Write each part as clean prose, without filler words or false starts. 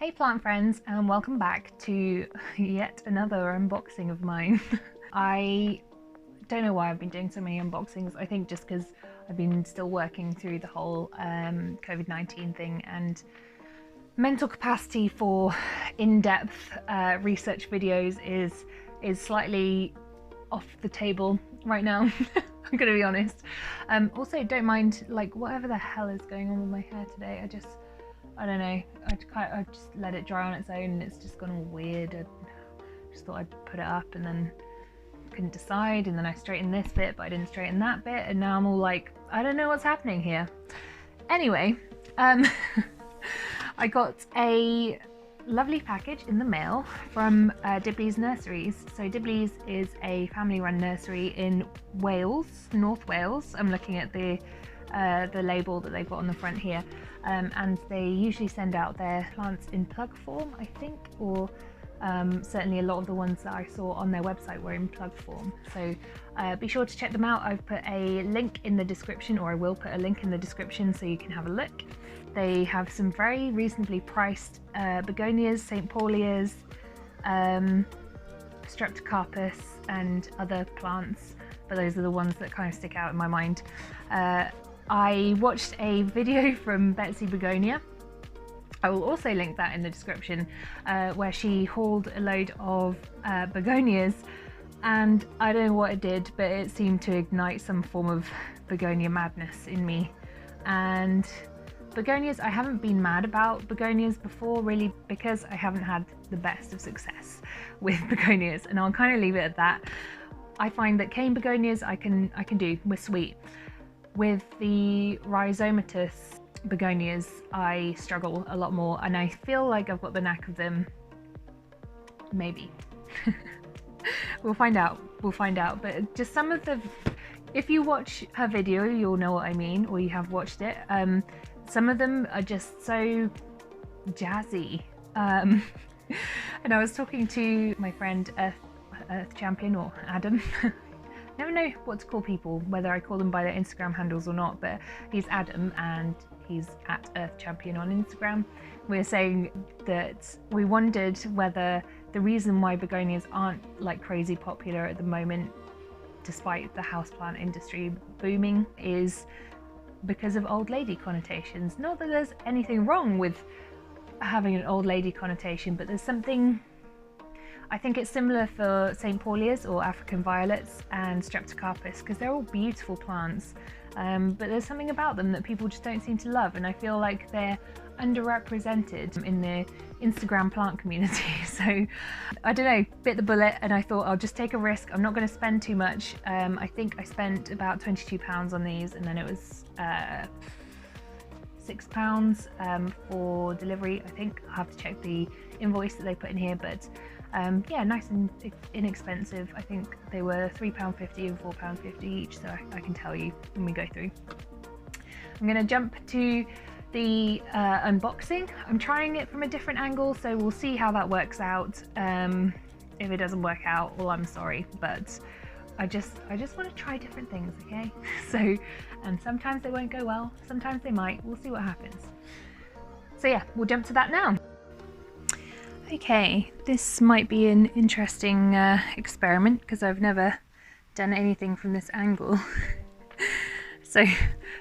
Hey plant friends, and welcome back to yet another unboxing of mine. I don't know why I've been doing so many unboxings. I think just because I've been still working through the whole COVID-19 thing, and mental capacity for in-depth research videos is slightly off the table right now. I'm gonna be honest. Also, don't mind like whatever the hell is going on with my hair today. I don't know, I just let it dry on its own and it's just gone all weird. I just thought I'd put it up and then couldn't decide, and then I straightened this bit but I didn't straighten that bit, and now I'm all like, I don't know what's happening here. Anyway, I got a lovely package in the mail from Dibley's Nurseries. So Dibley's is a family-run nursery in Wales, North Wales. I'm looking at the label that they've got on the front here, and they usually send out their plants in plug form, I think, or certainly a lot of the ones that I saw on their website were in plug form. So be sure to check them out. I've put a link in the description, or I will put a link in the description so you can have a look. They have some very reasonably priced begonias, St. Paulias, streptocarpus and other plants, but those are the ones that kind of stick out in my mind. I watched a video from Betsy Begonia. I will also link that in the description, where she hauled a load of begonias, and I don't know what it did, but it seemed to ignite some form of begonia madness in me. And begonias, I haven't been mad about begonias before, really, because I haven't had the best of success with begonias, and I'll kind of leave it at that. I find that cane begonias I can do, we're sweet. With the rhizomatous begonias, I struggle a lot more, and I feel like I've got the knack of them. Maybe. We'll find out, but just some of the, if you watch her video, you'll know what I mean, or you have watched it. Some of them are just so jazzy. And I was talking to my friend Earth Champion, or Adam. Never know what to call people, whether I call them by their Instagram handles or not, but he's Adam and he's at Earth Champion on Instagram. We're saying that we wondered whether the reason why begonias aren't like crazy popular at the moment, despite the houseplant industry booming, is because of old lady connotations. Not that there's anything wrong with having an old lady connotation, but there's something, I think it's similar for St. Paulias or African violets and streptocarpus, because they're all beautiful plants, but there's something about them that people just don't seem to love, and I feel like they're underrepresented in the Instagram plant community. So I don't know, bit the bullet, and I thought I'll just take a risk. I'm not going to spend too much. I think I spent about £22 on these, and then it was £6 for delivery. I think I'll have to check the invoice that they put in here, but yeah, nice and inexpensive. I think they were £3.50 and £4.50 each, so I can tell you when we go through. I'm going to jump to the unboxing. I'm trying it from a different angle, so we'll see how that works out. If it doesn't work out, well, I'm sorry, but I just want to try different things, okay? So, and sometimes they won't go well, sometimes they might. We'll see what happens. So yeah, we'll jump to that now. Okay, this might be an interesting experiment, because I've never done anything from this angle. So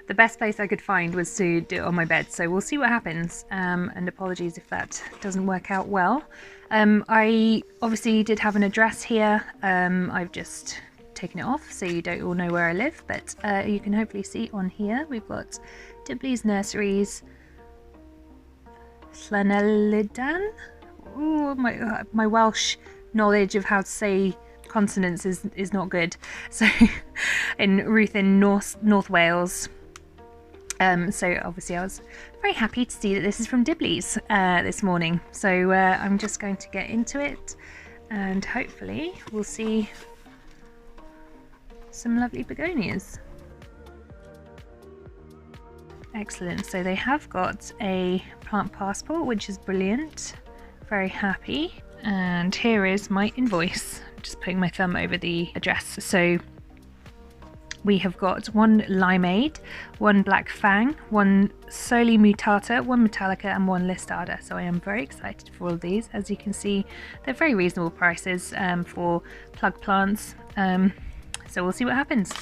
the best place I could find was to do it on my bed, so we'll see what happens, and apologies if that doesn't work out well. I obviously did have an address here. I've just taken it off so you don't all know where I live, but you can hopefully see on here we've got Dibley's Nurseries, Llanellidan. Ooh, my Welsh knowledge of how to say consonants is not good. So in North Wales. So obviously I was very happy to see that this is from Dibley's this morning. So I'm just going to get into it, and hopefully we'll see some lovely begonias. Excellent. So they have got a plant passport, which is brilliant. Very happy. And here is my invoice. I'm just putting my thumb over the address. So we have got one Limeade, one Black Fang, one Soli-mutata, one Metallica and one listada. So I am very excited for all of these. As you can see, they're very reasonable prices for plug plants. So we'll see what happens.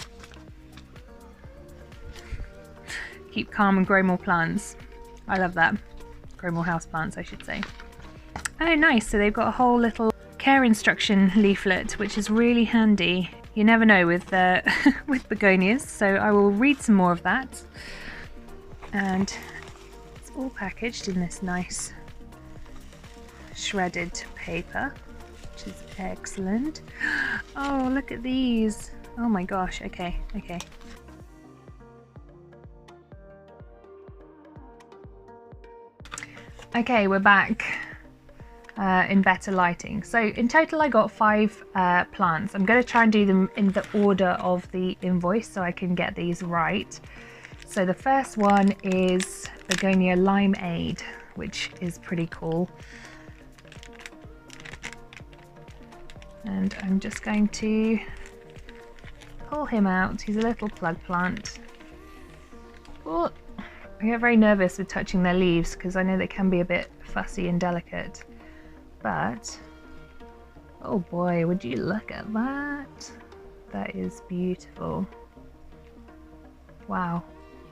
Keep calm and grow more plants. I love that. Grow more house plants, I should say. Oh nice, so they've got a whole little care instruction leaflet, which is really handy. You never know with with begonias, so I will read some more of that. And it's all packaged in this nice shredded paper, which is excellent. Oh, look at these. Oh my gosh, okay. Okay, we're back in better lighting. So in total I got 5 plants. I'm going to try and do them in the order of the invoice so I can get these right. So the first one is Begonia Limeaid, which is pretty cool. And I'm just going to pull him out. He's a little plug plant. Oh, I get very nervous with touching their leaves because I know they can be a bit fussy and delicate. But, oh boy, would you look at that? That is beautiful. Wow.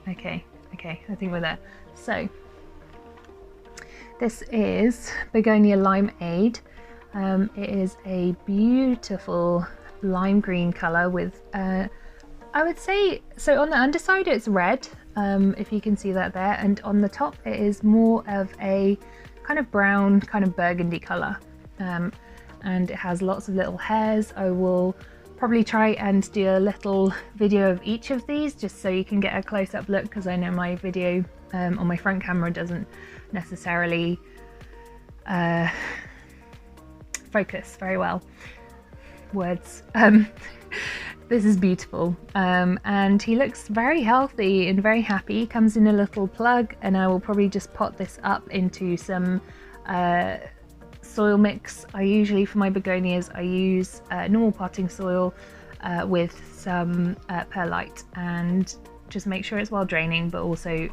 Okay, I think we're there. So, this is Begonia Limeaid. It is a beautiful lime green colour with, I would say, so on the underside it's red, if you can see that there, and on the top it is more of a kind of brown, kind of burgundy colour, and it has lots of little hairs. I will probably try and do a little video of each of these just so you can get a close-up look, because I know my video on my front camera doesn't necessarily focus very well. Words. This is beautiful, and he looks very healthy and very happy. He comes in a little plug, and I will probably just pot this up into some soil mix. I usually, for my begonias, I use normal potting soil with some perlite, and just make sure it's well draining, but also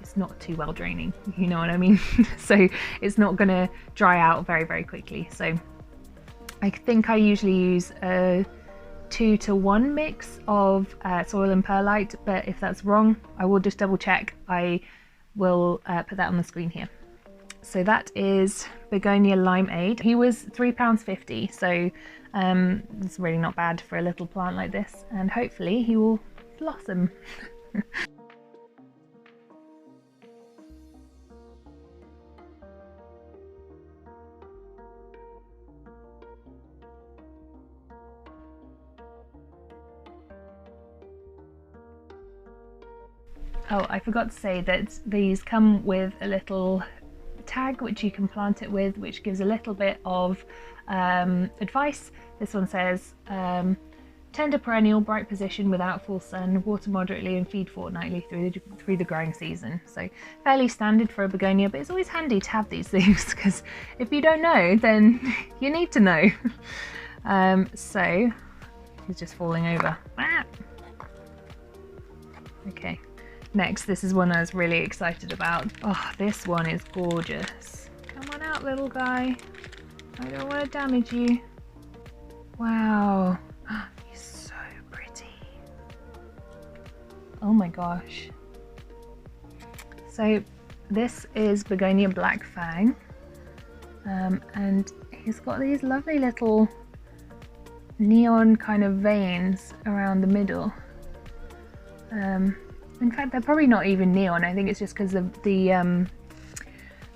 it's not too well draining, you know what I mean? So it's not gonna dry out very, very quickly. So I think I usually use a 2-to-1 mix of soil and perlite, but if that's wrong, I will just double check. I will put that on the screen here. So that is Begonia Limeaid. He was £3.50, so it's really not bad for a little plant like this, and hopefully he will blossom. Oh, I forgot to say that these come with a little tag which you can plant it with, which gives a little bit of advice. This one says, tender perennial, bright position without full sun, water moderately and feed fortnightly through the growing season. So fairly standard for a begonia, but it's always handy to have these things because if you don't know, then you need to know. So he's just falling over. Ah! Okay. Next, this is one I was really excited about. Oh, this one is gorgeous. Come on out, little guy. I don't want to damage you. Wow. He's so pretty. Oh my gosh. So this is Begonia Black Fang. And he's got these lovely little neon kind of veins around the middle. In fact, they're probably not even neon. I think it's just because the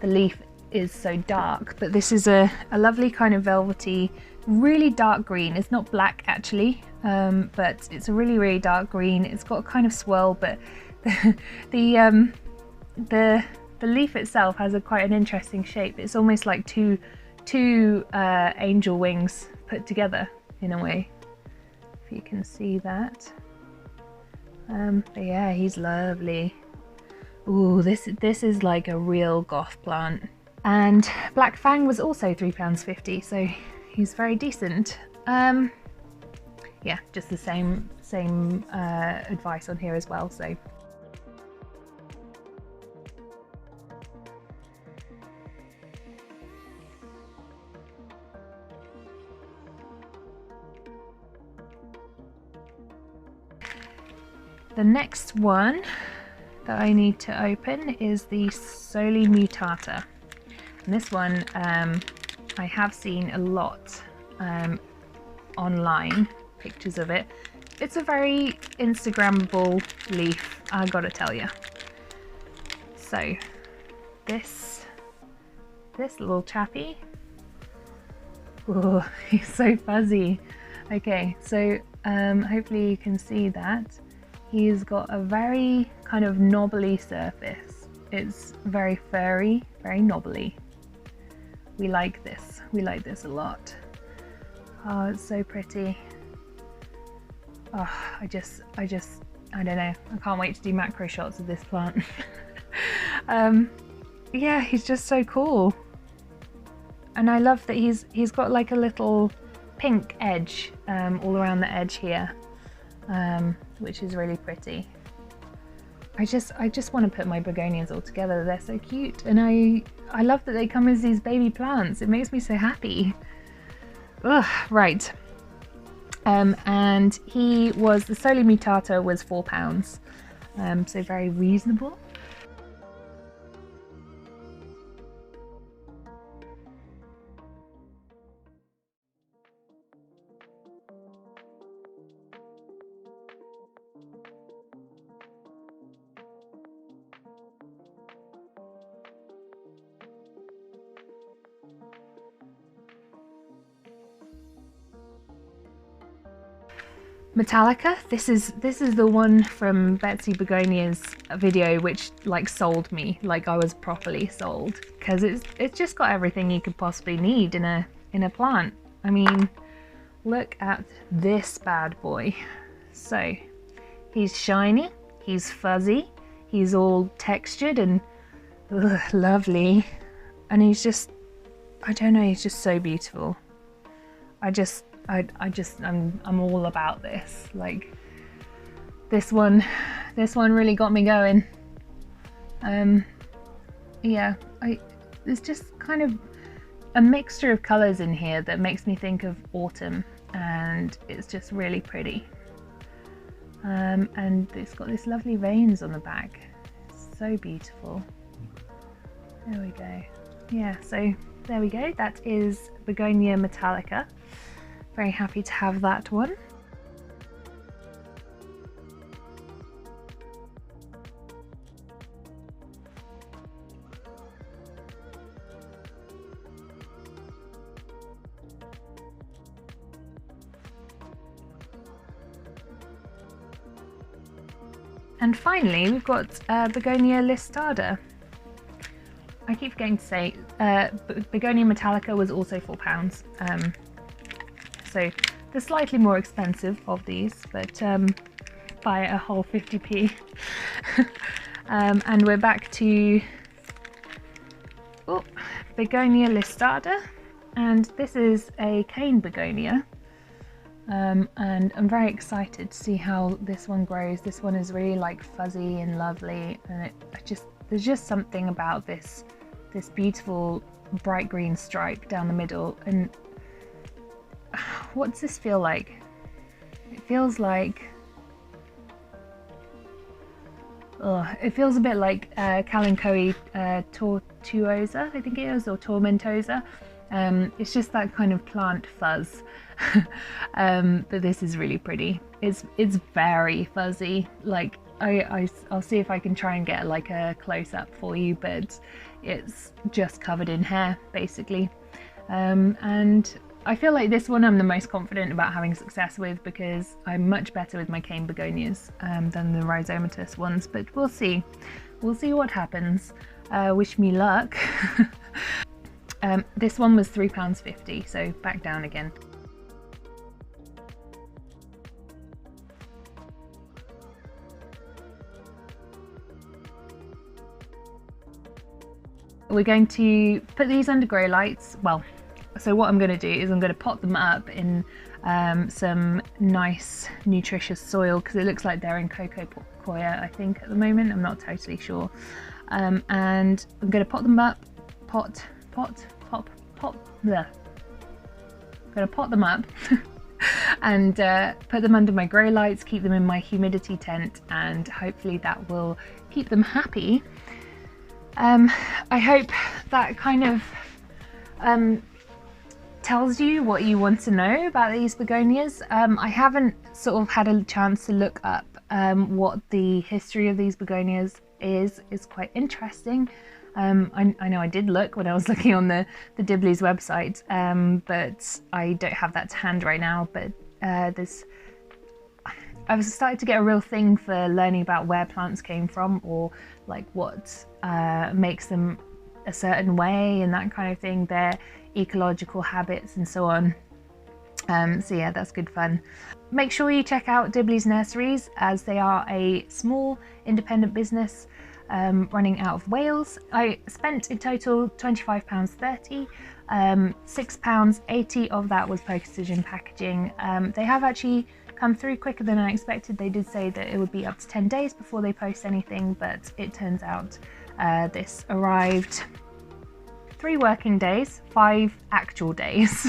leaf is so dark. But this is a lovely kind of velvety, really dark green. It's not black actually, but it's a really, really dark green. It's got a kind of swirl, but the leaf itself has quite an interesting shape. It's almost like two angel wings put together in a way, if you can see that. But yeah, he's lovely. Ooh, this is like a real goth plant. And Black Fang was also £3.50, so he's very decent. Yeah, just the same same advice on here as well. So the next one that I need to open is the Soli-mutata. And this one I have seen a lot online, pictures of it. It's a very Instagrammable leaf, I gotta tell you. So this little chappy, oh, he's so fuzzy. Okay, so hopefully you can see that. He's got a very kind of knobbly surface. It's very furry, very knobbly. We like this. We like this a lot. Oh, it's so pretty. Oh, I don't know. I can't wait to do macro shots of this plant. Yeah, he's just so cool. And I love that he's got like a little pink edge all around the edge here. Which is really pretty. I just want to put my begonias all together. They're so cute, and I love that they come as these baby plants. It makes me so happy. Ugh, right. And the Soli-mutata was £4, so very reasonable. Metallica, this is the one from Betsy Begonia's video which like sold me, like I was properly sold, because it's just got everything you could possibly need in a plant. I mean, look at this bad boy. So he's shiny, he's fuzzy, he's all textured and lovely, and he's just, I don't know, he's just so beautiful. I'm all about this. Like this one really got me going. Yeah, there's just kind of a mixture of colours in here that makes me think of autumn, and it's just really pretty. And it's got this lovely veins on the back. It's so beautiful. There we go. Yeah, so there we go. That is Begonia Metallica. Very happy to have that one. And finally, we've got Begonia listada. I keep forgetting to say, Begonia Metallica was also £4. So the slightly more expensive of these, but by a whole 50p. And we're back to Begonia listada, and this is a cane begonia. And I'm very excited to see how this one grows. This one is really like fuzzy and lovely, and there's just something about this beautiful bright green stripe down the middle. And what's this feel like? It feels like, it feels a bit like Kalanchoe tortuosa, I think it is, or tormentosa. It's just that kind of plant fuzz. But this is really pretty. It's very fuzzy. Like I'll see if I can try and get like a close-up for you, but it's just covered in hair basically. And I feel like this one I'm the most confident about having success with, because I'm much better with my cane begonias than the rhizomatous ones, but we'll see what happens. Wish me luck. This one was £3.50, so back down again. We're going to put these under grow lights. Well, So what I'm going to do is I'm going to pot them up in some nice nutritious soil, because it looks like they're in cocoa coir, I think, at the moment. I'm not totally sure. And I'm going to pot them up, bleh. I'm going to pot them up and put them under my grow lights, keep them in my humidity tent, and hopefully that will keep them happy. I hope that kind of tells you what you want to know about these begonias. I haven't sort of had a chance to look up what the history of these begonias is. It's quite interesting. I know I did look when I was looking on the Dibley's website, but I don't have that to hand right now. But I've started to get a real thing for learning about where plants came from, or like what makes them a certain way and that kind of thing, their ecological habits and so on. So yeah, that's good fun. Make sure you check out Dibley's Nurseries, as they are a small independent business running out of Wales. I spent in total £25.30. £6.80 of that was postage and packaging. They have actually come through quicker than I expected. They did say that it would be up to 10 days before they post anything, but it turns out this arrived 3 working days, 5 actual days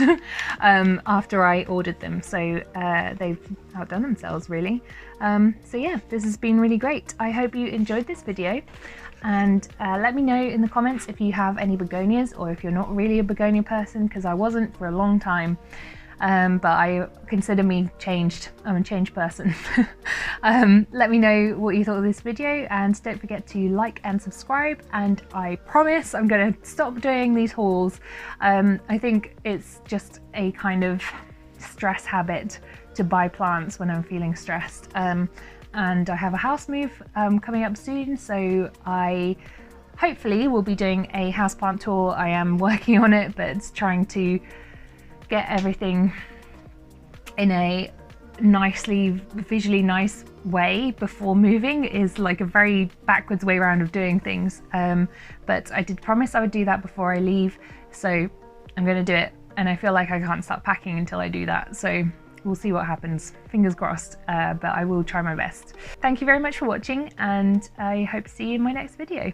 after I ordered them. So they've outdone themselves, really. So yeah, this has been really great. I hope you enjoyed this video, and let me know in the comments if you have any begonias, or if you're not really a begonia person, because I wasn't for a long time. But I consider me changed. I'm a changed person. Let me know what you thought of this video, and don't forget to like and subscribe, and I promise I'm going to stop doing these hauls. I think it's just a kind of stress habit to buy plants when I'm feeling stressed, and I have a house move coming up soon, so I hopefully will be doing a houseplant tour. I am working on it, but it's trying to get everything in a visually nice way before moving is like a very backwards way around of doing things. But I did promise I would do that before I leave, so I'm going to do it, and I feel like I can't start packing until I do that, so we'll see what happens. Fingers crossed, but I will try my best. Thank you very much for watching, and I hope to see you in my next video.